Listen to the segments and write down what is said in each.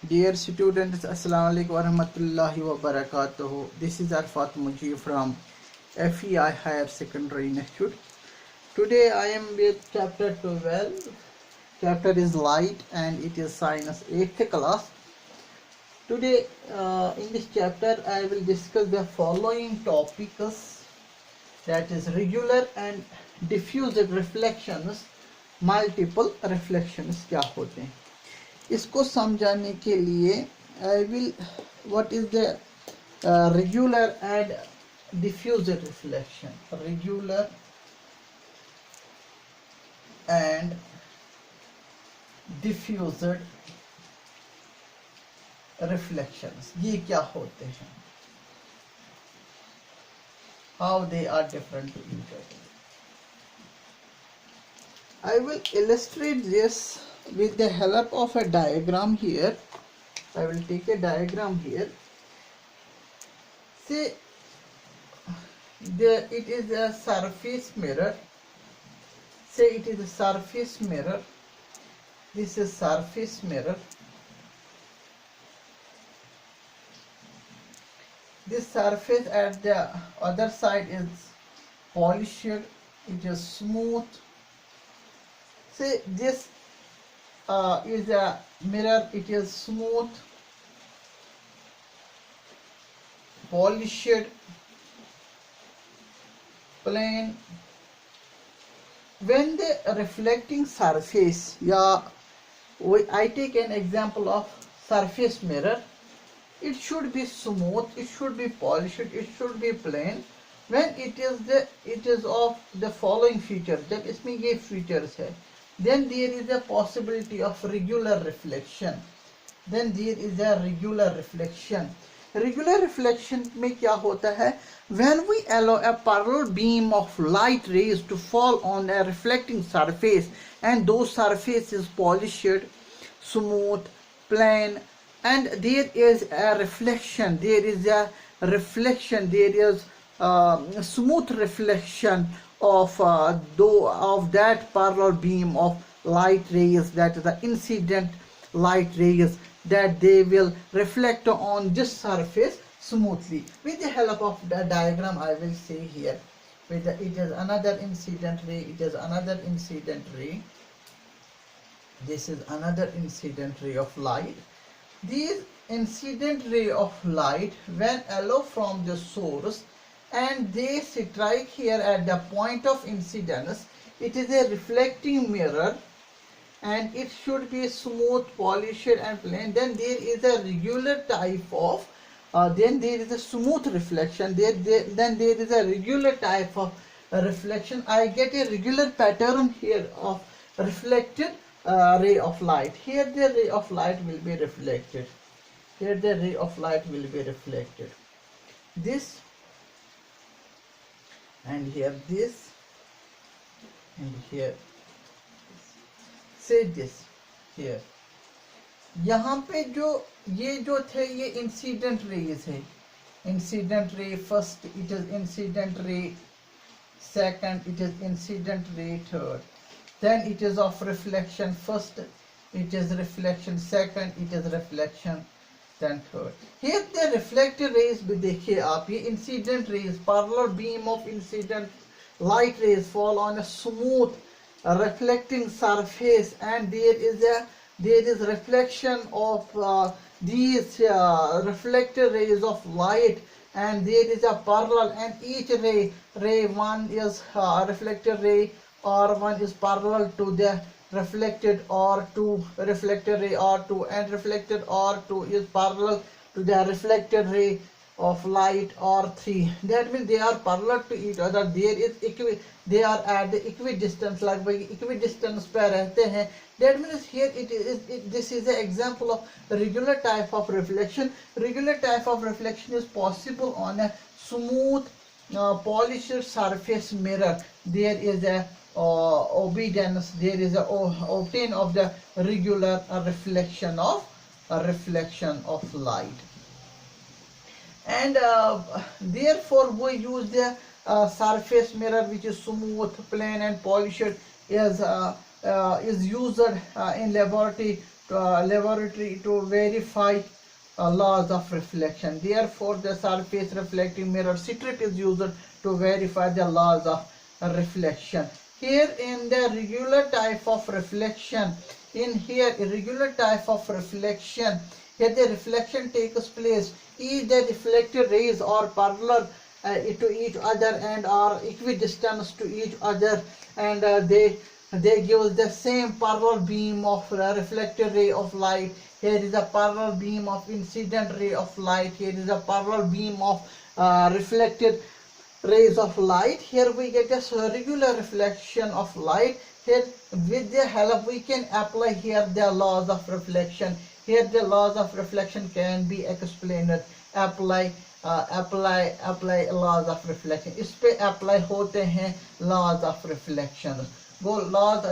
Dear students, Assalamu alaikum wa rahmatullahi wa barakatuh. This is Arfat Mujib from FEI Higher Secondary Institute. Today I am with chapter 12. Chapter is light and it is science 8th class. Today in this chapter I will discuss the following topics, that is regular and diffuse reflections. Multiple reflections क्या होते हैं, इसको समझाने के लिए I will what is the regular and diffuse reflection. Regular and diffused reflections ये क्या होते हैं, how they are different to each other. I will illustrate this with the help of a diagram here. I will take a diagram here. Say it is a surface mirror. Say it is a surface mirror. This is surface mirror. This surface at the other side is polished. It is smooth. Say this is a mirror, it is smooth, polished, plain. When the reflecting surface, I take an example of surface mirror. It should be smooth, it should be polished, it should be plain. When it is of the following features, जब इसमें ये features है, then there is a possibility of regular reflection. Then there is a regular reflection. Regular reflection में क्या होता है, when we allow a parallel beam of light rays to fall on a reflecting surface and those surface is polished, smooth, plain, and there is a reflection, there is a reflection, there is smooth reflection of that parallel beam of light rays, that is the incident light rays, that they will reflect on this surface smoothly. With the help of the diagram I will say here, it is another incident ray, it is another incident ray, this is another incident ray of light. These incident ray of light, when allow from the source and they strike here at the point of incidence, it is a reflecting mirror and it should be smooth, polished and plain. Then there is a regular type of then there is a smooth reflection, then there is a regular type of reflection. I get a regular pattern here of reflected ray of light. Here the ray of light will be reflected, here the ray of light will be reflected, this and here this and here, say this here. यहाँ पे ये जो थे ये incident raise है, incident ray first, it is incident ray second, it is incident ray third, then it is of reflection first, it is reflection second, it is reflection then third. Here the reflected rays भी देखिए आप, ये incident rays, parallel beam of incident light rays fall on a smooth reflecting surface and there is reflection of these reflected rays of light and there is a parallel, and each ray one is reflected ray R1 is parallel to the reflected R2, reflected ray R2, and reflected R2 is parallel to the reflected ray of light R3. That means they are parallel to each other. They are at the equidistance, लगभग equidistance पे रहते हैं. That means here this is an example of regular type of reflection. Regular type of reflection is possible on a smooth polished surface mirror. There is a obedience, there is a obtain of the regular reflection of light, and therefore we use the surface mirror which is smooth, plain and polished is used in laboratory laboratory to verify laws of reflection. Therefore, the surface reflecting mirror strip is used to verify the laws of reflection. Here in the regular type of reflection, here the reflection takes place. Each the reflected rays are parallel to each other and are equidistant to each other, and they give the same parallel beam of reflected ray of light. Here is a parallel beam of incident ray of light. Here is a parallel beam of reflected rays of light. Here we get a regular reflection of light. Here with the help we can apply here the laws of reflection. Here the laws of reflection can be explained. Apply laws of reflection. इस पे apply होते हैं laws of reflection. वो laws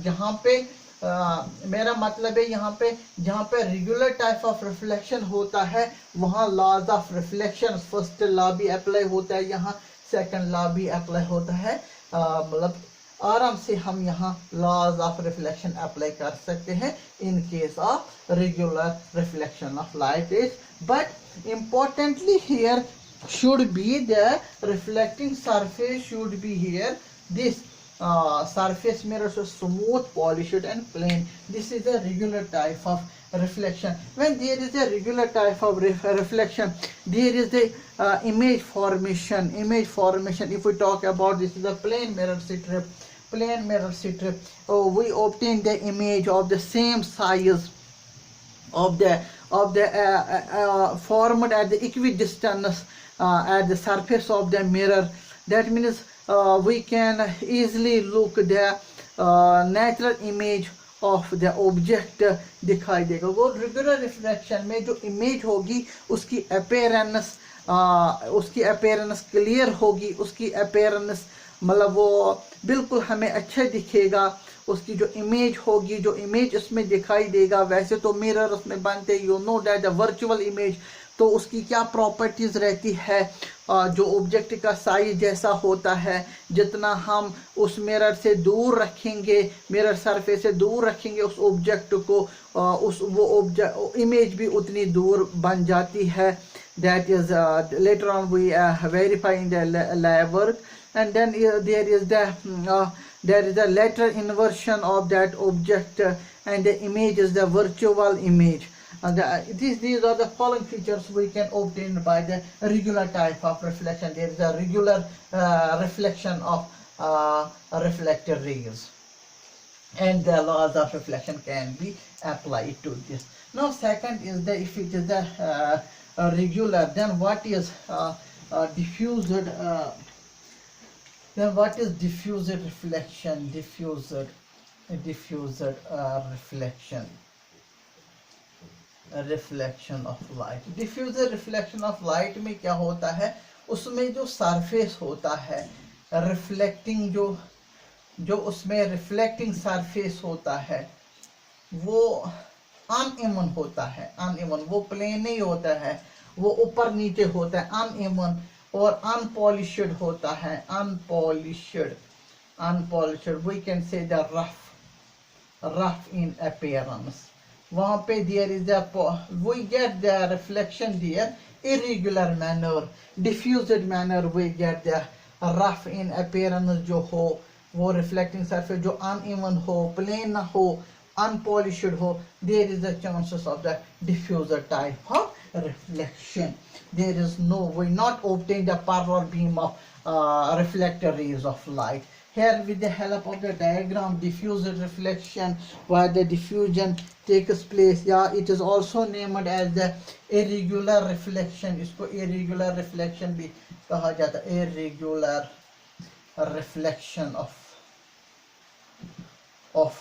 जहाँ पे मेरा मतलब है यहाँ पे जहाँ पे रेगुलर टाइप ऑफ रिफ्लेक्शन होता है वहाँ laws of reflection first law भी अप्लाई होता है, यहाँ सेकंड लॉ भी अप्लाई होता है. मतलब आराम से हम यहाँ लॉज ऑफ रिफ्लेक्शन अप्लाई कर सकते हैं in case of regular reflection of light is. But importantly here should be the reflecting surface should be here. This surface mirror is smooth, polished and plain. This is a regular type of reflection. When there is a regular type of reflection, there is the image formation. If we talk about this is a plane mirror strip. We obtain the image of the same size of the formed at the equidistance at the surface of the mirror. That means we can easily look the natural image of the object दिखाई देगा. वो regular reflection में जो image होगी उसकी appearance clear होगी, उसकी appearance मतलब वो बिल्कुल हमें अच्छा दिखेगा. उसकी जो इमेज होगी, जो इमेज उसमें दिखाई देगा, वैसे तो मिरर उसमें बनते you know that the virtual image, तो उसकी क्या प्रॉपर्टीज रहती है, जो ऑब्जेक्ट का साइज जैसा होता है, जितना हम उस मिरर से दूर रखेंगे, मिरर सरफेस से दूर रखेंगे उस ऑब्जेक्ट को, वो ऑब्जेक्ट इमेज भी उतनी दूर बन जाती है. That is later on we verify in the lab work. And then there is the lateral inversion of that object, and the image is the virtual image. These are the following features we can obtain by the regular type of reflection. There is a regular reflection of reflected rays, and the laws of reflection can be applied to this. Now second is the if it is the regular, then what is diffused then what is diffused reflection? Diffused reflection of light. Diffused reflection of light में क्या होता है, उसमें जो surface होता है reflecting, जो उसमें रिफ्लेक्टिंग सरफेस होता है वो अनइवन होता है. अनइवन, वो प्लेन नहीं होता है, वो ऊपर नीचे होता है. अनइवन और अनपॉलिश्ड होता है. Unpolished we can say the rough in appearance. वहां पे there is we get the reflection there irregular manner. Diffused manner we get the rough in appearance, जो हो वो रिफ्लेक्टिंग सरफेस जो अनइवन हो, प्लेन ना हो, unpolished ho. There is the chances of the diffuser type of reflection. There is no, we not obtain the parallel beam of reflected rays of light. Here with the help of the diagram, diffuser reflection, where the diffusion takes place, yeah, it is also named as the irregular reflection. इसको irregular reflection भी कहा जाता है. Irregular reflection of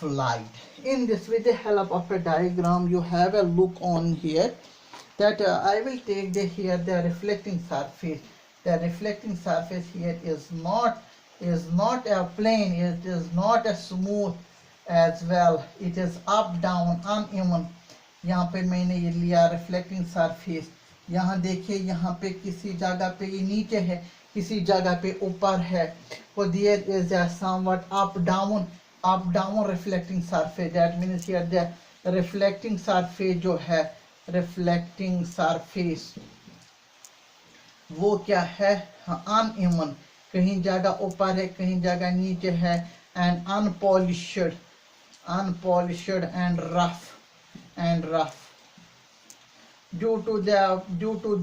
light. In this, with the help of a diagram, you have a look on here that I will take here the reflecting surface. The reflecting surface here is not a plane. It is not a smooth as well. It is up down uneven. यहाँ पे मैंने ये लिया reflecting surface. यहाँ देखिए, यहाँ पे किसी जगह पे ये नीचे है, किसी जगह पे ऊपर है. So there is a somewhat up down reflecting surface. That means here reflecting surface जो है, रिफ्लेक्टिंग सरफेस वो क्या है, अनइवन, कहीं जगह ऊपर है कहीं जगह नीचे है, and unpolished and rough. Due to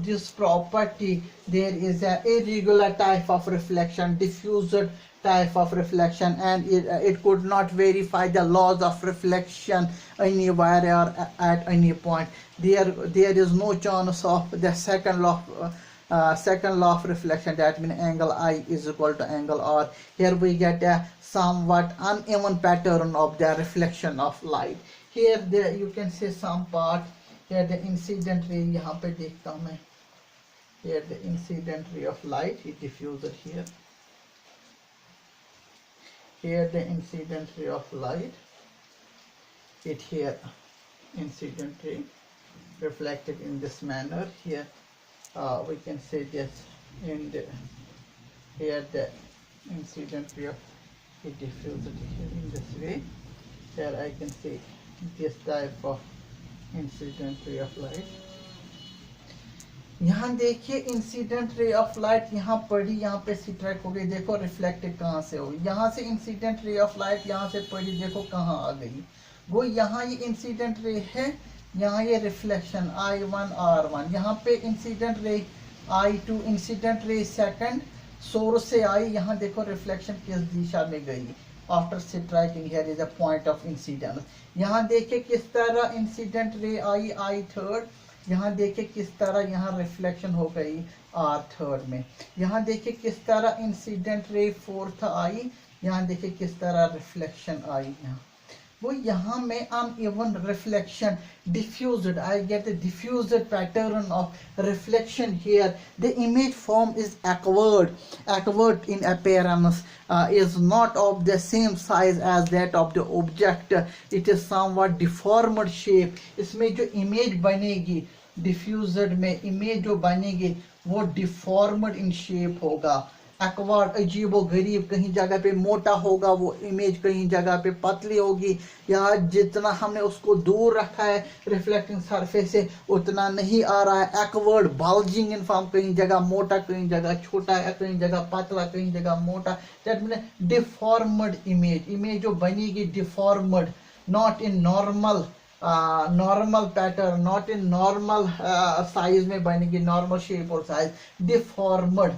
this property, there is a irregular type of reflection, diffused type of reflection, and it could not verify the laws of reflection anywhere or at any point. There is no chance of the second law of reflection, that means angle I is equal to angle R. Here we get a somewhat uneven pattern of the reflection of light. Here you can see some part. Here the incident ray, यहाँ पे देखता हूँ मैं, here the incident ray of light is diffused here. Here the incident ray of light, it here incident ray reflected in this manner. Here we can say this, and here the incident ray of it diffused here in this way. Here I can see this type of incident ray of light. यहाँ देखिए incident ray of light यहाँ पड़ी, यहाँ पे strike हो गई, देखो reflected कहाँ से होगी, यहाँ से इंसिडेंट रे ऑफ लाइट यहाँ से पड़ी, देखो कहाँ आ गई, वो यहाँ ये इंसिडेंट रे है, यहाँ ये रिफ्लेक्शन I1 R1, यहाँ पे incident ray I2, incident ray second source से आई, यहाँ देखो रिफ्लेक्शन किस दिशा में गई. After striking, here is a point of incidence. यहाँ देखे किस तरह incident ray I I third, यहाँ देखे किस तरह यहाँ रिफ्लेक्शन हो गई R थर्ड में, यहाँ देखे किस तरह इंसिडेंट रे फोर्थ आई, यहाँ देखे किस तरह रिफ्लेक्शन आई. यहाँ वो यहाँ में uneven reflection, diffused, I get the diffused pattern of reflection here. The image form is awkward in appearance, is not of the same size as that of the object. It is somewhat deformed shape. इसमें जो image बनेगी diffused में, image जो बनेगी वो deformed in shape होगा, acquired, अजीबो गरीब, कहीं जगह पे मोटा होगा वो इमेज, कहीं जगह पे पतली होगी, या जितना हमने उसको दूर रखा है रिफ्लेक्टिंग सरफेस से उतना नहीं आ रहा है. एक्वार्ड, बल्जिंग इन फॉर्म, कहीं जगह मोटा कहीं जगह छोटा है, कहीं जगह पतला कहीं जगह मोटा. दैट मीन डिफॉर्म्ड इमेज जो बनेगी deformed, not in normal pattern, not in normal size में बनेगी, नॉर्मल शेप और size. Deformed,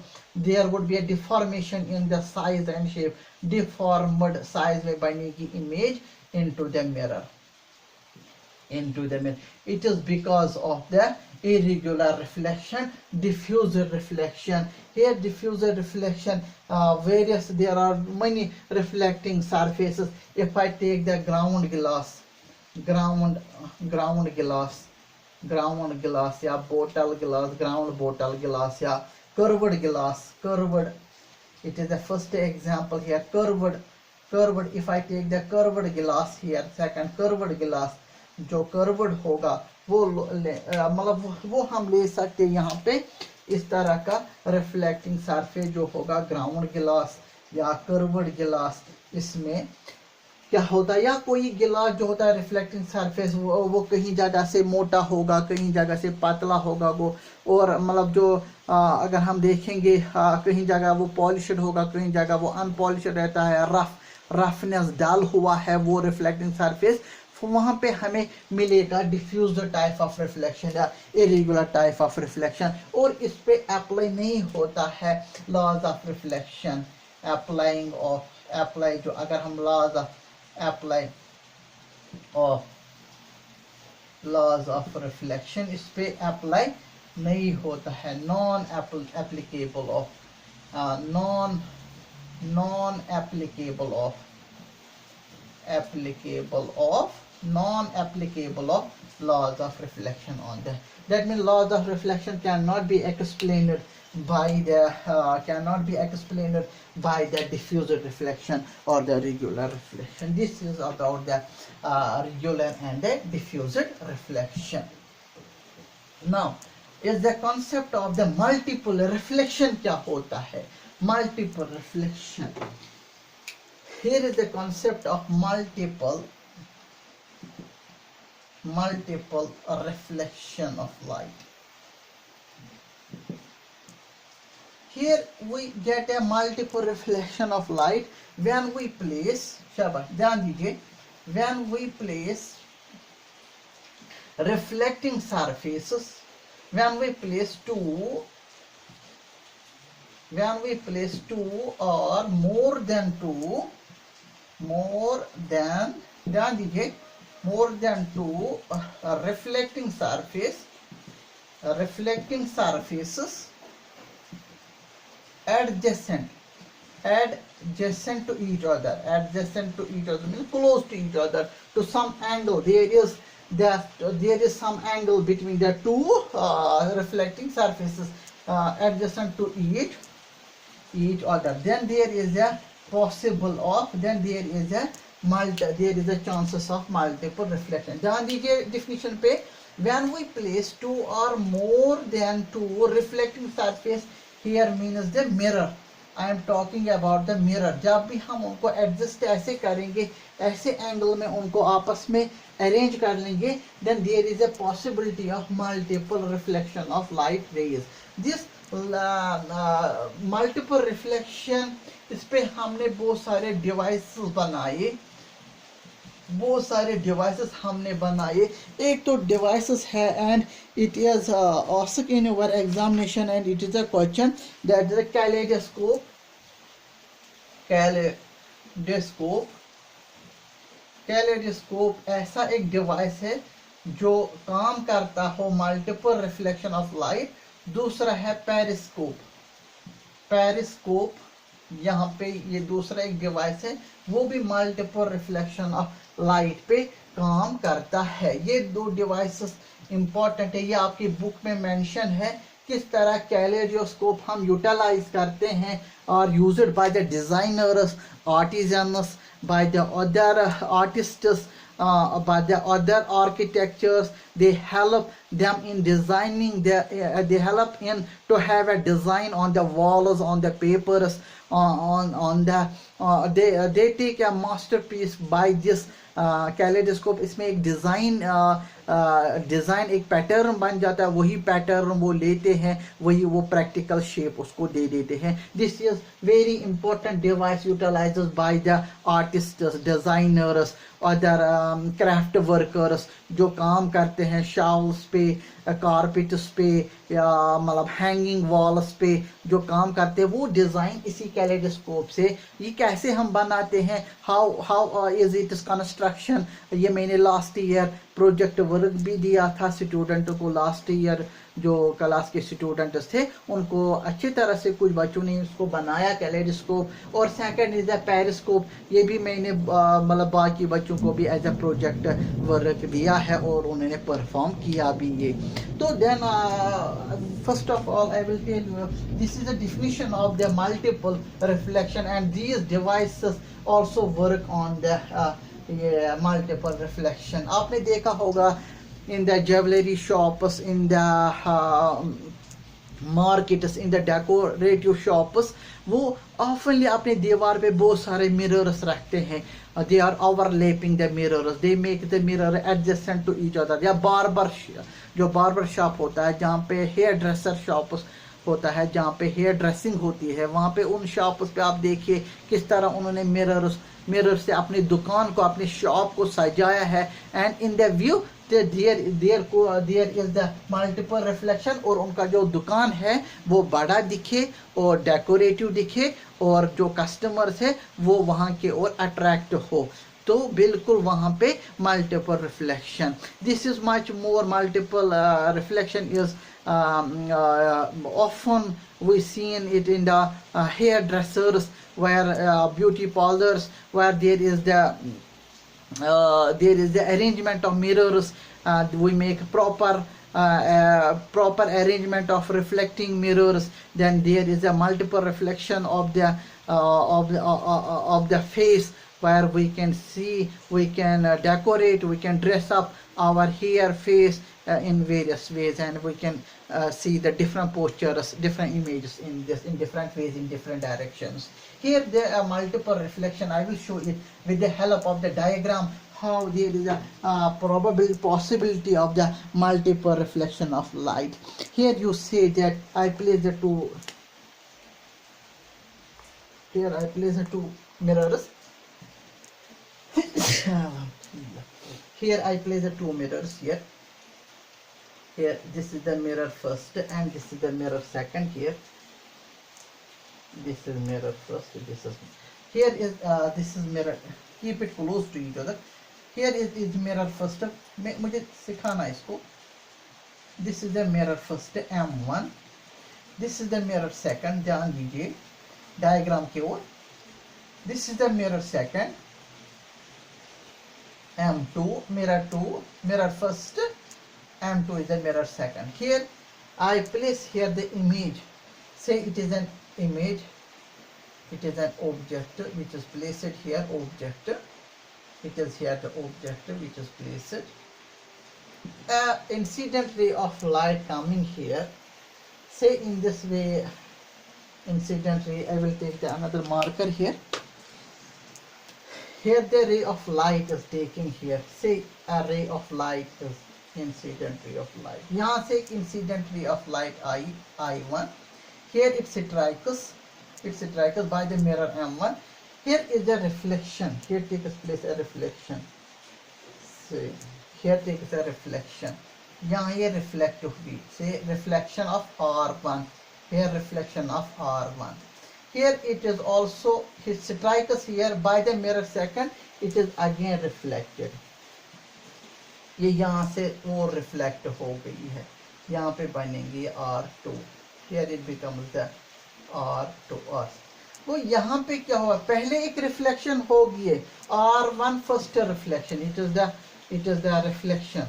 there would be a deformation in the size and shape. Deformed size में बनेगी image into the mirror. It is because of the irregular reflection, diffuse reflection. Here diffuse reflection, there are many reflecting surfaces. If I take the ground glass या bottle glass, ground bottle glass या curved glass, it is the first example here. Curved, if I take the curved glass here, second curved glass, जो curved होगा वो मतलब वो हम ले सकते हैं यहाँ पे इस तरह का रिफ्लेक्टिंग सरफेस जो होगा ग्राउंड गिलास या कर्व्ड गिलास. इसमें क्या होता है, या कोई गिलास जो होता है रिफ्लेक्टिंग सरफेस वो कहीं जगह से मोटा होगा, कहीं जगह से पतला होगा वो, और मतलब जो अगर हम देखेंगे कहीं जगह वो पॉलिश्ड होगा, कहीं जगह वो अनपॉलिश्ड रहता है, रफनेस डाल हुआ है वो रिफ्लेक्टिंग सरफेस, वहाँ पे हमें मिलेगा डिफ्यूज टाइप ऑफ रिफ्लेक्शन या इरेगुलर टाइप ऑफ रिफ्लेक्शन. और इस पे अप्लाई नहीं होता है लॉज ऑफ रिफ्लेक्शन. अप्लाई जो अगर हम लॉज ऑफ रिफ्लेक्शन इस पे अप्लाई नहीं होता है, non applicable of laws of reflection on that. That means laws of reflection cannot be explained by the diffuse reflection or the regular reflection. This is about the regular and the diffuse reflection. Now is the concept of the multiple reflection. क्या होता है multiple reflection? Here is the concept of multiple multiple reflection of light. Here we get a multiple reflection of light when we place, when we place reflecting surfaces, when we place two or more than two reflecting surfaces adjacent to each other, means close to each other, to some angle. There is some angle between the two reflecting surfaces adjacent to each other. Then there is a chances of multiple reflection. ध्यान दीजिए definition पे, when we place two or more than two reflecting surface, here means the mirror. I am talking about the mirror. जब भी हम उनको adjust ऐसे करेंगे, ऐसे angle में उनको आपस में arrange कर लेंगे, then there is a possibility of multiple reflection of light rays. This multiple reflection, इस पे हमने बहुत सारे devices हमने बनाए. एक तो devices है, and it is asked in our examination, and it is a question that the kaleidoscope ऐसा एक डिवाइस है जो काम करता हो मल्टीपल रिफ्लेक्शन ऑफ लाइट. दूसरा है पेरिस्कोप, यहाँ पे ये दूसरा एक डिवाइस है, वो भी मल्टीपल रिफ्लेक्शन ऑफ लाइट पे काम करता है. ये दो डिवाइसेस इंपॉर्टेंट है, ये आपकी बुक में मेंशन है किस तरह कैलेडोस्कोप हम यूटिलाइज करते हैं, और used by the designers, artisans, by the other artists, by the other architectures. They help them in designing they help in to have a design on the walls, on the papers, on the they take a masterpiece by this kaleidoscope. इसमें एक design एक pattern बन जाता है, वही pattern वो लेते हैं, वही वो प्रैक्टिकल शेप उसको दे देते हैं. This is very important device utilised by the artists, designers, other craft workers जो काम करते हैं शावल्स पे, कारपेट्स पे, या मतलब हैंगिंग वॉल्स पे जो काम करते हैं, वो डिज़ाइन इसी कैलेडोस्कोप से. ये कैसे हम बनाते हैं, हाउ इज इट कंस्ट्रक्शन, ये मैंने लास्ट ईयर प्रोजेक्ट वर्क भी दिया था स्टूडेंट को. लास्ट ईयर जो क्लास के स्टूडेंट्स थे उनको अच्छी तरह से कुछ बच्चों ने इसको बनाया कैलेडोस्कोप. और सेकंड इज द पेरिस्कोप, ये भी मैंने मतलब बाकी बच्चों को भी एज अ प्रोजेक्ट वर्क दिया है और उन्होंने परफॉर्म किया भी ये. तो then first of all I will tell you this is the definition of the multiple reflection, and these devices also work on the multiple reflection. आपने देखा होगा in the jewelry shops, in the markets, in the decorative shops, वो oftenly अपने दीवार पे बहुत सारे mirrors रखते हैं. They are overlapping the mirrors, they make the mirror adjacent to each other. या barber shop होता है, जहाँ पे hair dresser shops होता है, जहाँ पे हेयर ड्रेसिंग होती है, वहाँ पे उन शॉप्स पे आप देखिए किस तरह उन्होंने मिरर से अपनी दुकान को, अपनी शॉप को सजाया है. And in the view there is the multiple reflection, और उनका जो दुकान है वो बड़ा दिखे और डेकोरेटिव दिखे, और जो कस्टमर्स है वो वहाँ के और अट्रैक्ट हो. तो बिल्कुल वहाँ पे multiple reflection. This is much more multiple reflection is often we seen it in the hairdressers, where beauty parlors, where there is the arrangement of mirrors. We make proper arrangement of reflecting mirrors. Then there is a multiple reflection of the face, where we can see, we can decorate, we can dress up our hair, face in various ways, and we can see the different postures, different images in different ways, in different directions. Here there are multiple reflection. I will show it with the help of the diagram how there is a probable possibility of the multiple reflection of light. Here you say that I place the two. Here I place the two mirrors. Here I place the two mirrors here. Here this is the mirror first and this is the mirror second. Here this is mirror first. This is here is this is mirror. Keep it close to each other. Here is mirror first. मुझे सिखाना है इसको. This is the mirror first M1. This is the mirror second. ध्यान दीजिए diagram की ओर. This is the mirror second. M2 mirror 2 mirror first. M2 is the mirror second. Here I place here the image. Say it is an image. It is an object which is placed here. Object. It is here the object which is placed. Incident ray of light coming here. Say in this way. Incident ray. I will take the another marker here. Here the ray of light is taking here. Say a ray of light is incident ray of light. यहाँ से incident ray of light I1. Here it strikes. It strikes by the mirror M1. Here is the reflection. Here takes place a reflection. See, here takes a reflection. यहाँ ये reflect हुई. Say reflection of R1. Here reflection of R1. Here it is also it strikes here by the mirror second. It is again reflected. ये यहाँ से वो reflect हो गई है. यहाँ पे बनेंगी R2. Here it becomes the R2. तो यहाँ पे क्या हुआ? पहले एक reflection हो गई है. R1 first reflection. It is the reflection.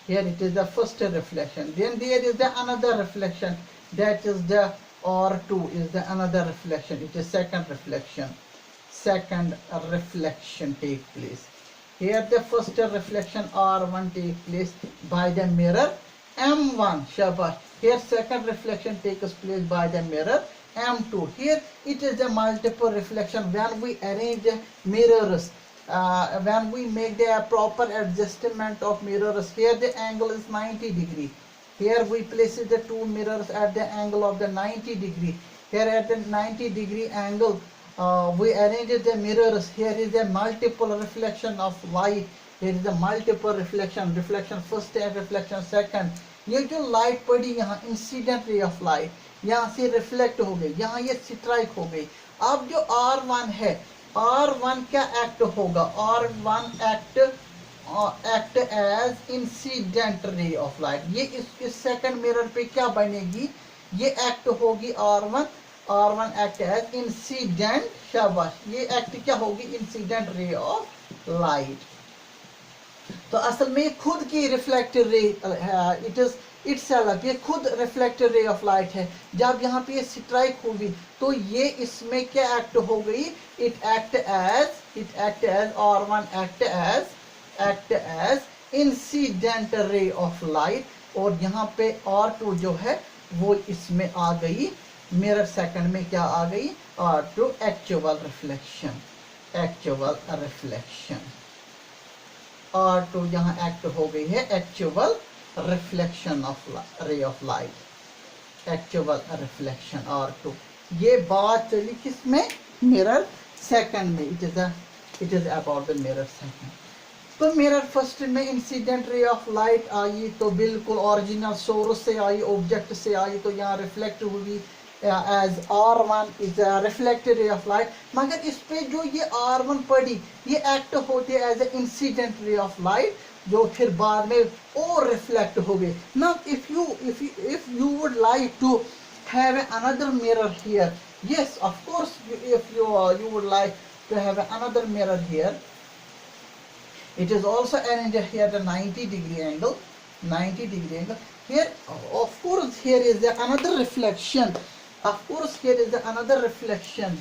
Here it is the first reflection. Then there is the another reflection. That is the R2 is the another reflection. It is second reflection. Second reflection take place. Here the first reflection R1 take place by the mirror M1. Shabash. Here second reflection takes place by the mirror M2. Here it is the multiple reflection when we arrange the mirrors. When we make the proper adjustment of mirrors. Here the angle is 90 degree. Here we place the two mirrors at the angle of the 90 degree. Here at the 90 degree angle we arrange the mirrors. Here is the multiple reflection of light. Here is the multiple reflection. Reflection first and reflection second. ये जो light पड़ी यहाँ incident ray of light यहाँ से reflect हो गई. यहाँ ये स्ट्राइक हो गई. अब जो R1 है R1 क्या एक्ट होगा? R1 act as incident ray of light. ये इस सेकंड मिरर पे क्या बनेगी? ये एक्ट होगी R1 एक्ट एज इंसिडेंट. शाबाश. ये एक्ट क्या होगी? Incident ray of light. तो असल में खुद की reflected ray it is itself. ये खुद रिफ्लेक्टेड रे ऑफ लाइट है. जब यहाँ पे ये स्ट्राइक होगी तो ये इसमें क्या एक्ट हो गई? It act as R1 act as incident ray of light. और यहाँ पे R2 जो है वो इसमें आ गई. मिरर सेकंड में क्या आ गई? R2 actual reflection. R2 यहाँ एक्ट हो गई है एक्चुअल रिफ्लेक्शन ऑफ रे of light. Actual reflection R2. ये बात चली किसमें? मिरर सेकंड में. It is about the mirror second. तो मिरर फर्स्ट में इंसिडेंट रे ऑफ लाइट आई तो बिल्कुल ओरिजिनल सोर्स से आई, ऑब्जेक्ट से आई, तो यहाँ रिफ्लेक्ट हुई as R1 is reflected ray of light. मगर इस पे जो ये R1 पड़ी ये एक्ट होते as a incident ray of light जो फिर बाद में और रिफ्लेक्ट हो गए. Now if you would like to have another mirror here, yes of course if you would like to have another mirror here, it is also arranged here the 90 degree angle. Here of course here is the another reflection.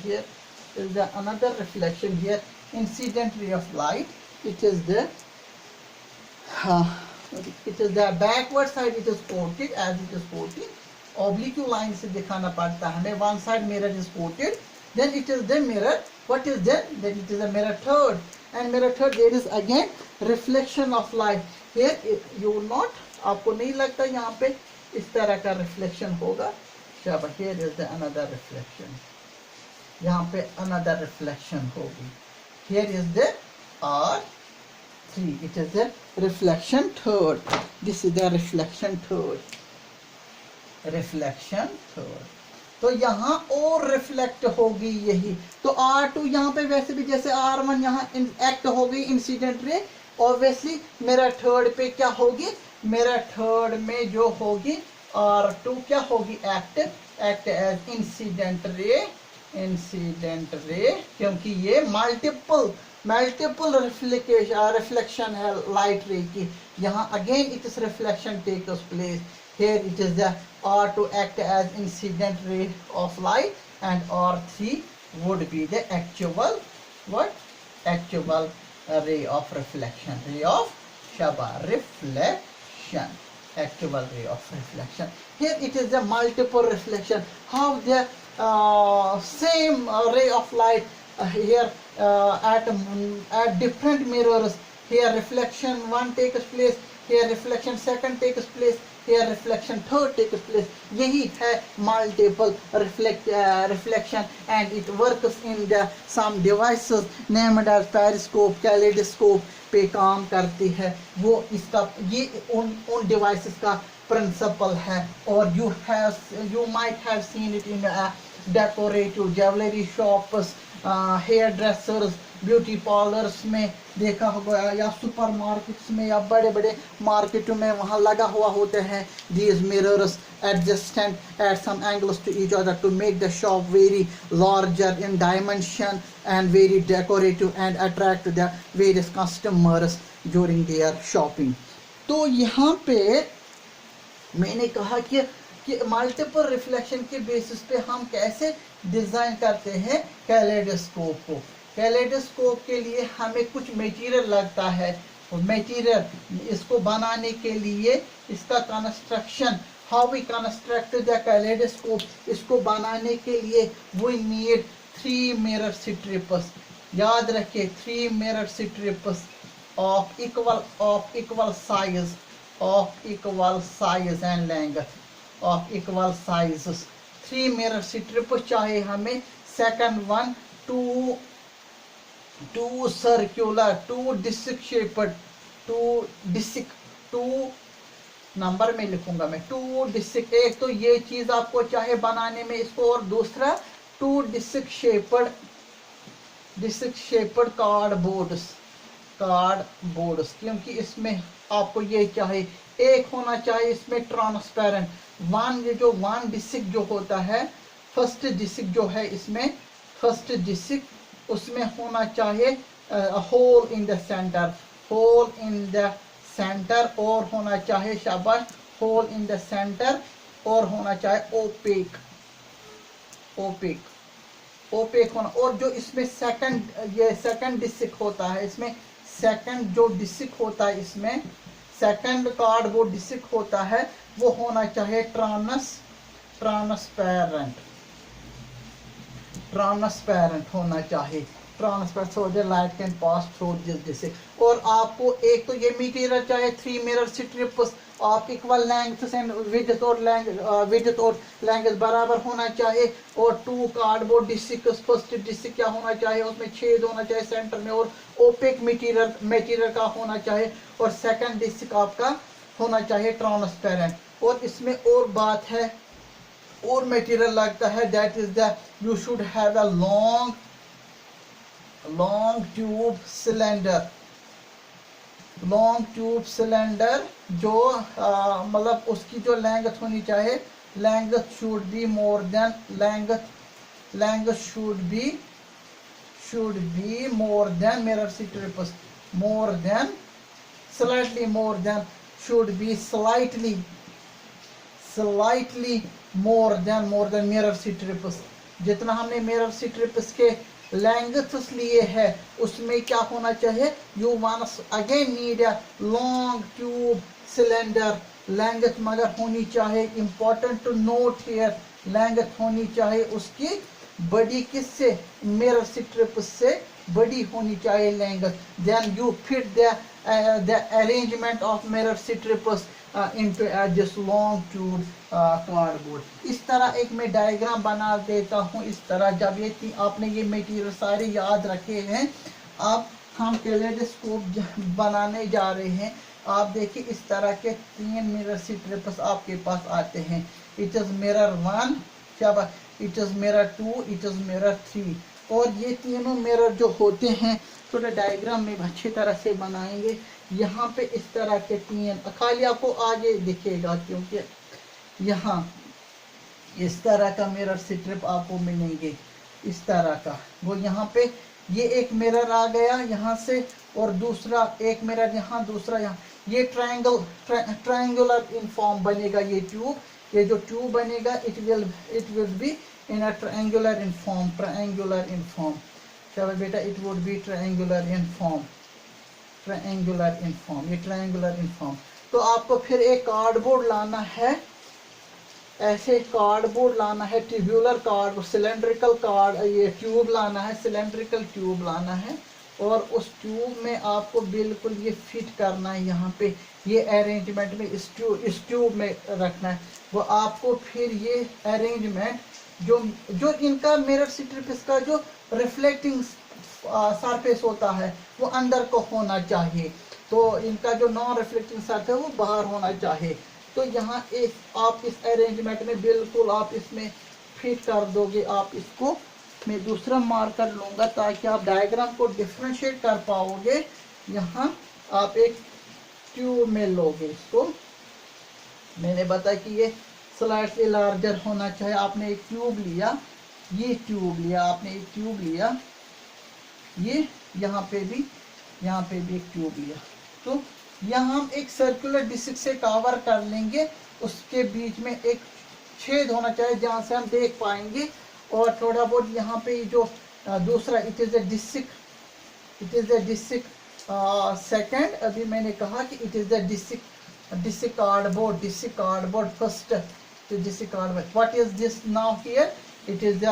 Here is the another reflection. Here incident ray of light. It is the backward side. It is coated as it is coated. Oblique line से दिखाना पड़ता है हमें. One side mirror is coated. Then it is the mirror. What is then? Then it is a mirror third. and mirror third there is again reflection of light. Here you will not, आपको नहीं लगता यहाँ पे इस तरह का reflection होगा. शाबाश. Here is the another reflection. यहाँ पे another reflection होगी. Here is the R3. It is the reflection third. This is the reflection third. Reflection third. तो यहाँ और रिफ्लेक्ट होगी यही. तो R2 यहाँ पे वैसे भी जैसे R1 यहाँ एक्ट हो गई इंसिडेंट रे, ऑब्वियसली मेरा थर्ड पे क्या होगी, मेरा थर्ड में जो होगी R2 क्या होगी, एक्ट एज इंसिडेंट रे, क्योंकि ये मल्टीपल रिफ्लेक्शन है लाइट रे की. यहाँ again it is reflection takes place. Here it is the R2 act as incident ray of light, and R3 would be the actual ray of reflection, ray of reflection, actual ray of reflection. Here it is the multiple reflection. How the same ray of light here at different mirrors. Here reflection one takes place, here reflection second takes place, here reflection third takes place. यही है multiple reflection, and it works in the some devices named as periscope, kaleidoscope पे काम करती है. वो इसका ये उन devices का principle है. और you might have seen it in decorative jewelry shops, hairdressers, beauty parlours में देखा होगा, या सुपर मार्केट्स में या बड़े बड़े मार्केटों में वहाँ लगा हुआ होते हैं. these mirrors adjacent at some angles to each other to make the shop very larger in dimension and very decorative and attract the various customers during their shopping. तो यहाँ पे मैंने कहा कि मल्टीपल रिफ्लेक्शन के बेसिस पे हम कैसे डिज़ाइन करते हैं कैलेडोस्कोप को. कैलेडोस्कोप के लिए हमें कुछ मटेरियल लगता है. मटेरियल इसको बनाने के लिए इसका construction, how we construct the kaleidoscope, इसको बनाने के लिए वी नीड 3 मिरर स्ट्रिप्स. याद रखिए 3 mirror strips of equal size and length of equal sizes. 3 mirror strips चाहे हमें. second one 2 circular, 2 disc shaped, 2 number में लिखूंगा मैं 2 disc. एक तो ये चीज आपको चाहे बनाने में इसको, और दूसरा 2 disc shaped कार्डबोर्ड्स, क्योंकि इसमें आपको ये चाहे. एक होना चाहिए इसमें ट्रांसपेरेंट. वन डिस्क जो होता है, फर्स्ट डिस्क जो है इसमें, फर्स्ट डिस्क उसमें होना चाहिए होल इन द सेंटर, और होना चाहिए शाबाश होल इन द सेंटर, और होना चाहिए ओपेक होना. और जो इसमें सेकंड डिस्क होता है, इसमें सेकंड जो डिस्क होता है, इसमें सेकंड कार्डबोर्ड डिस्क होता है, वो होना चाहिए ट्रांसपेरेंट होना चाहिए. Transparent so the light can pass through this disc. और आपको एक तो ये मटेरियल चाहिए 3 mirror strips of equal length and width और लेंथ बराबर होना चाहिए. और 2 कार्डबोर्ड डिस्क. फर्स्ट डिस्क क्या होना चाहिए, उसमें छेद होना चाहिए सेंटर में, और ओपेक मटेरियल का होना चाहिए. और सेकंड डिस्क आपका होना चाहिए ट्रांसपेरेंट. और इसमें और बात है, और मटेरियल लगता है, that is the you should have a long tube cylinder, जो मतलब उसकी जो लेंथ होनी चाहिए, length should be more than mirror strips, slightly more than, should be slightly more than mirror strips. जितना हमने मिरर स्ट्रिप्स के लेंथ्स लिए है, उसमें क्या होना चाहिए, you once again need a long tube cylinder. Length मगर होनी चाहिए, important to note here, length होनी चाहिए उसकी बड़ी किससे, मिरर स्ट्रिप्स से बड़ी होनी चाहिए length, then you fit the arrangement of mirror strips into this long tube cardboard. इस तरह एक मैं डायग्राम बना देता हूँ। इस तरह जब ये आपने ये मटेरियल सारे याद रखे हैं, अब हम कैलेडोस्कोप बनाने जा रहे हैं। आप देखिए इस तरह के 3 मिरर स्ट्रिप्स आपके पास आते हैं। It is mirror 1, it is mirror 2, it is mirror 3। और ये तीनों मिरर जो होते हैं, थोड़ा डायग्राम में अच्छी तरह से बनाएंगे। यहाँ पे इस तरह के 3, खाली आपको आगे दिखेगा क्योंकि यहाँ इस तरह का मिरर स्ट्रिप आपको मिलेंगे, इस तरह का। वो यहाँ पे ये एक मिरर आ गया यहाँ से, और दूसरा एक मिरर यहाँ, दूसरा यहाँ। ये ट्रायंगुलर इन फॉर्म बनेगा ये ट्यूब। ये जो ट्यूब बनेगा it will be in a triangular in form, triangular in form. चलो बेटा, it would be triangular in form, triangular in form, ये ट्रायंगुलर इन फॉर्म। तो आपको फिर एक कार्डबोर्ड लाना है, ऐसे कार्डबोर्ड लाना है, ट्यूबुलर कार्ड, सिलेंड्रिकल कार्ड, ये ट्यूब लाना है, सिलेंड्रिकल ट्यूब लाना है। और उस ट्यूब में आपको बिल्कुल ये फिट करना है, यहाँ पे ये अरेंजमेंट में इस ट्यूब में रखना है। वो आपको फिर ये अरेंजमेंट जो इनका मिरर स्ट्रिप्स का जो रिफ्लेक्टिंग सरफेस होता है वो अंदर को होना चाहिए, तो इनका जो नॉन रिफ्लेक्टिंग सरफेस है वो बाहर होना चाहिए। तो यहाँ एक आप इस अरेंजमेंट में बिल्कुल आप इसमें फिट कर दोगे। आप इसको मैं दूसरा मार्कर लूँगा ताकि आप डायग्राम को डिफ्रेंशिएट कर पाओगे। यहाँ आप एक ट्यूब में लोगे इसको, मैंने बताया कि ये स्लाइडली लार्जर होना चाहिए। आपने एक ट्यूब लिया, ये ट्यूब लिया, आपने एक ट्यूब लिया, ये यहाँ पे भी एक ट्यूब लिया। तो यहाँ हम एक सर्कुलर डिस्क से कवर कर लेंगे, उसके बीच में एक छेद होना चाहिए जहाँ से हम देख पाएंगे। और थोड़ा बहुत यहाँ पे जो दूसरा it is a disc second, अभी मैंने कहा कि it is the disc cardboard first, तो disc cardboard. What is this now here? It is the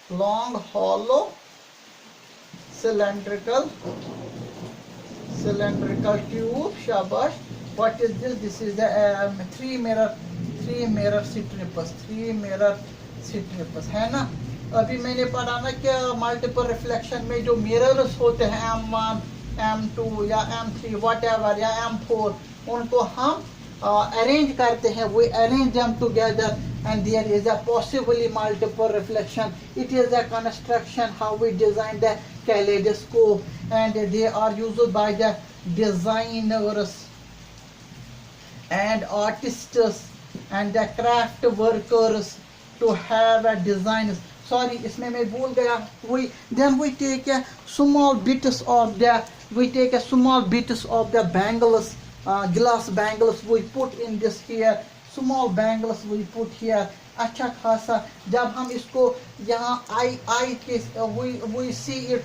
long hollow cylindrical tube. Shabash. What is this? This is the 3 mirror strips है ना। अभी मैंने पढ़ा ना कि मल्टीपल रिफ्लेक्शन में जो मिरर्स होते हैं M1, M2 या M3 whatever या M4, उनको हम arrange करते हैं, we arrange them together and there is a possibly multiple reflection. It is a construction how we design the kaleidoscope, and they are used by the designers and artists and the craft workers to have a design. Sorry, इसमें मैं भूल गया। Then we take a small bits of the bangles, glass bangles we put in this here, small bangles we put here। अच्छा खासा जब हम इसको यहाँ eye के we see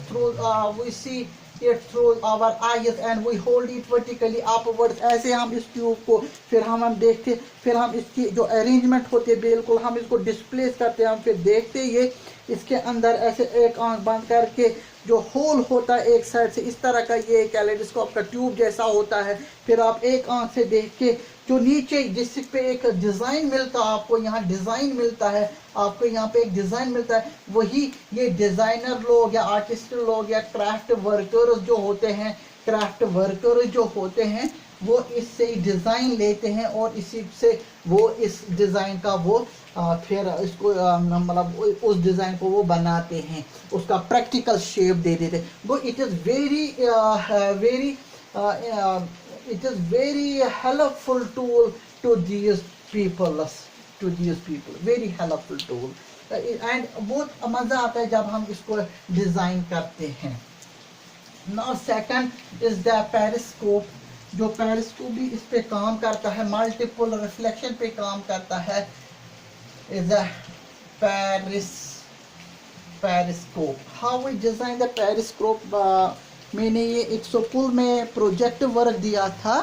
it through our eyes and we hold it vertically upwards। ऐसे हम इस ट्यूब को फिर हम देखते, फिर हम इसकी जो अरेंजमेंट होती है बिल्कुल हम इसको डिस्प्लेस करते हैं। हम फिर देखते ये इसके अंदर ऐसे एक आंख बंद करके जो होल होता है एक साइड से, इस तरह का ये कैलेडोस्कोप का ट्यूब जैसा होता है। फिर आप एक आंख से देख के जो नीचे जिस पे एक डिज़ाइन मिलता है, आपको यहाँ डिज़ाइन मिलता है, आपको यहाँ पे एक डिज़ाइन मिलता है, वही ये डिज़ाइनर लोग या आर्टिस्ट लोग या क्राफ्ट वर्कर्स जो होते हैं वो इससे डिज़ाइन लेते हैं और इसी से वो इस डिज़ाइन का वो फिर इसको मतलब उस डिज़ाइन को वो बनाते हैं, उसका प्रैक्टिकल शेप दे देते हैं। वो it is very helpful tool to these people, very helpful tool. And बहुत मज़ा आता है जब हम इसको डिज़ाइन करते हैं। Now second is the periscope. जो पेरिस्कोप भी इस पे काम करता है, मल्टीपल रिफ्लेक्शन पे काम करता है, is a periscope. How we design the periscope? मैंने ये एक स्कूल में प्रोजेक्ट वर्क दिया था।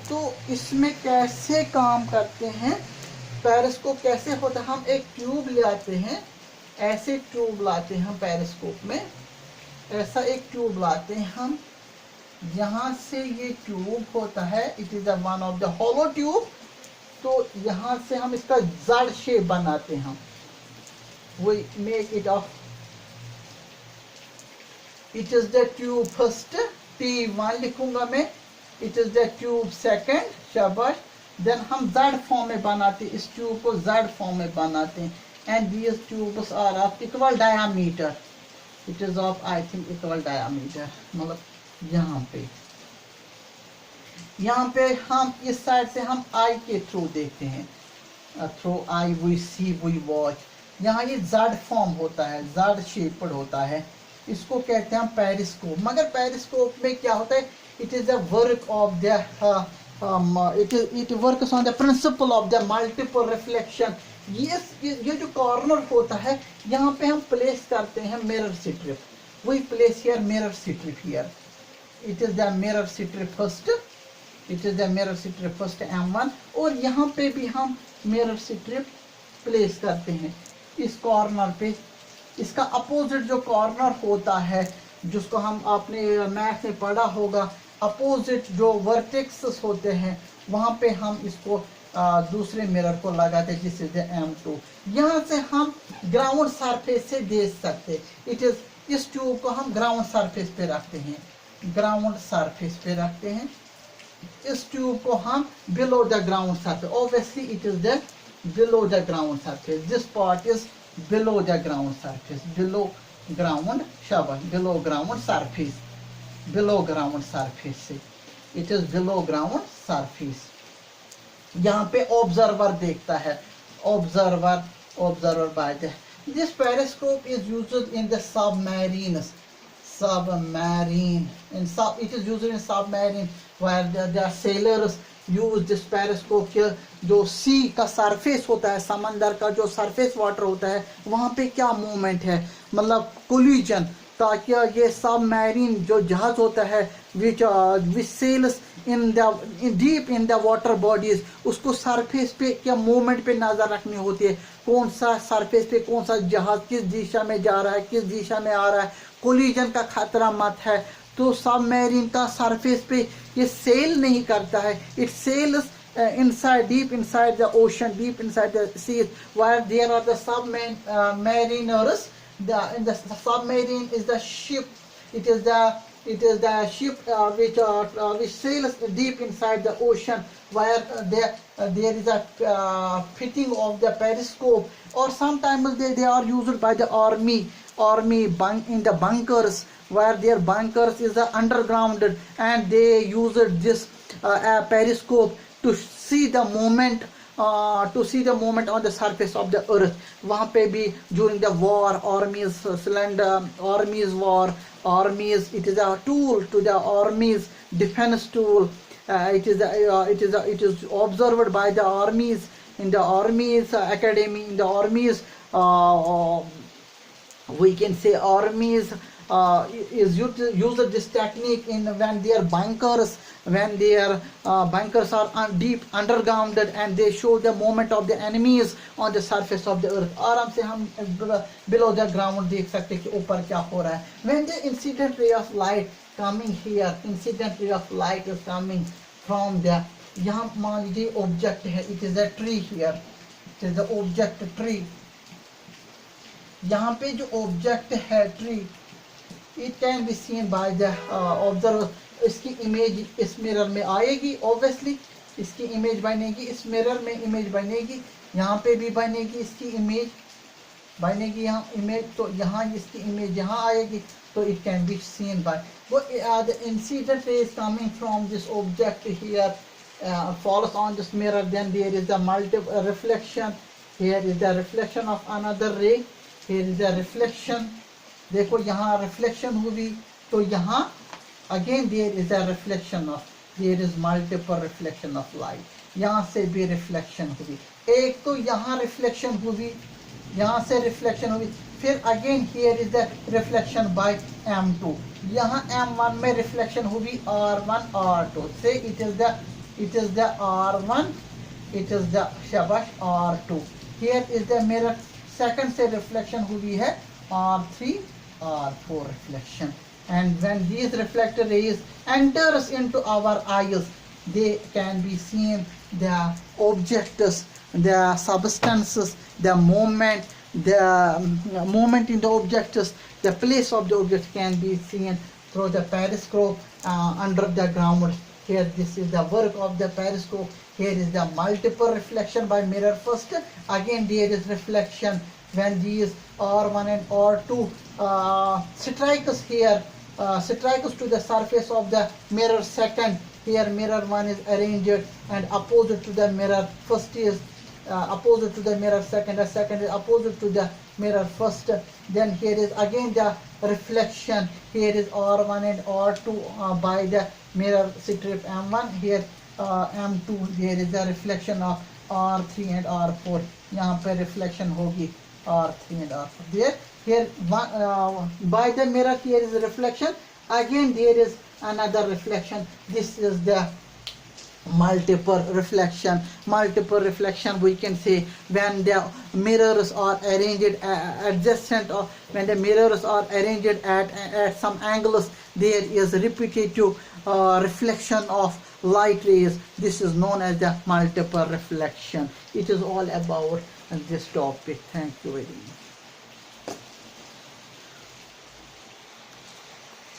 तो इसमें कैसे काम करते हैं पेरिस्कोप कैसे होता है? हम एक ट्यूब ले आते हैं ऐसे ट्यूब लाते हैं हम पेरिस्कोप में, ऐसा एक ट्यूब लाते हैं हम, यहाँ से ये ट्यूब होता है, it is one of the hollow tube, तो यहाँ से हम इसका जड़ शेप बनाते हैं हम, we make it of, it is the tube first, T1 लिखूंगा मैं, it is the tube second, शाबाश, देन हम जड़ फॉर्म में बनाते हैं, इस ट्यूब को जड़ फॉर्म में बनाते हैं, and these tubes are of equal diameter, it is of I think equal diameter, मतलब यहाँ पे हम इस साइड से हम आई के थ्रू देखते हैं, through I we see we watch, यहाँ ये जड़ फॉर्म होता है, जड़ शेप्ड होता है, इसको कहते हैं हम पेरिस्कोप। मगर पेरिस्कोप में क्या होता है, it is the work of the it works on the principle of the multiple reflection. ये जो कॉर्नर होता है, यहाँ पे हम प्लेस करते हैं mirror strip, we place here mirror strip here, it is the mirror strip first, it is the mirror strip first M1, और यहाँ पे भी हम मिरर स्ट्रिप प्लेस करते हैं इस कॉर्नर पे। इसका अपोजिट जो कॉर्नर होता है, जिसको हम आपने मैथ में पढ़ा होगा, अपोजिट जो वर्टेक्स होते हैं, वहाँ पे हम इसको दूसरे मिरर को लगाते हैं, जिस इज M2। यहाँ से हम ग्राउंड सरफेस से देख सकते, इट इज, इस ट्यूब को हम ग्राउंड सरफेस पे रखते हैं, ग्राउंड सरफेस पे रखते हैं, इस ट्यूब को हम below the ground surface, obviously it is the below the ground surface, this part is below the ground surface, below ground, शाबाश, below ground surface, below ground surface से, it is below ground surface। यहाँ पे observer देखता है, observer by the, this periscope is used in the submarine, it is used in submarine where the sailors use this periscope के, जो सी का surface होता है, समंदर का जो सरफेस वाटर होता है, वहाँ पे क्या मूवमेंट है, मतलब कोलिजन, ताकि ये सबमरीन जो जहाज होता है which sails in the deep in the water bodies, उसको सरफेस पे क्या मूवमेंट पे नज़र रखनी होती है, कौन सा सरफेस पे कौन सा जहाज किस दिशा में जा रहा है, किस दिशा में आ रहा है, कोलिजन का खतरा मत है। तो सबमरीन का सरफेस पे ये सेल नहीं करता है, it sells inside, deep inside the ocean, deep inside the seas, where there are the submariners. In the submarine is the ship. It is the ship which sails deep inside the ocean, where there is a fitting of the periscope, or sometimes they are used by the army in the bunkers, where their bunkers is underground, and they use this periscope to see the movement on the surface of the earth. वहाँ पे भी during the war, armies it is a tool to the armies, defense tool. It is observed by the armies, in the armies academy, in the armies we can say armies is used this technique in when their bunkers are deep underground, and they show the movement of the enemies on the surface of the earth. आराम से हम below the ground देख सकते हैं कि ऊपर क्या हो रहा है. When the incident ray of light coming here, incident ray of light is coming from the, यहाँ मान लीजिए object है, it is a tree here, it is the object tree. यहाँ पे जो ऑब्जेक्ट है tree, it can be seen by the observer. इसकी image इस मिरर में आएगी, ऑब्वियसली इसकी इमेज बनेगी, इस मिरर में इमेज बनेगी, यहाँ पे भी बनेगी, इसकी इमेज बनेगी, यहाँ इमेज, तो यहाँ इसकी इमेज यहाँ आएगी, तो it can be seen by the incident ray is coming from this object here falls on this mirror, then there is a multiple reflection. Here is the reflection of another ray. Here is a reflection. देखो यहाँ reflection हुई, तो यहाँ again there is a reflection of, there is multiple reflection of light. यहाँ से भी reflection हुई, एक तो यहाँ reflection हुई, यहाँ से reflection हुई, फिर again here is the reflection by M2. यहाँ M1 में reflection हुई R1 R2 से, it is the R1, it is the shabash R2. Here is the mirror second से reflection हुई है R3 R4 reflection. And when these reflected rays enters into our eyes, they can be seen the objects, the substances, the movement in the objects, the place of the object can be seen through the periscope under the ground. Here this is the work of the periscope. Here is the multiple reflection by mirror first. Again there is reflection when these R1 and R2 strikes here, strikes to the surface of the mirror second. Here mirror 1 is arranged and opposite to the mirror first is opposite to the mirror second, and second is opposite to the mirror first. Then here is again the reflection. Here is R1 and R2 by the mirror strip M1. Here M2. Here is the reflection of R3 and R4. यहाँ पे reflection होगी R3 and R4. There here by the mirror here is reflection. Again there is another reflection. This is the multiple reflection. Multiple reflection we can say when the mirrors are arranged adjacent, or when the mirrors are arranged at some angles, there is repetitive reflection of light rays. This is known as the multiple reflection. It is all about this topic. Thank you very much.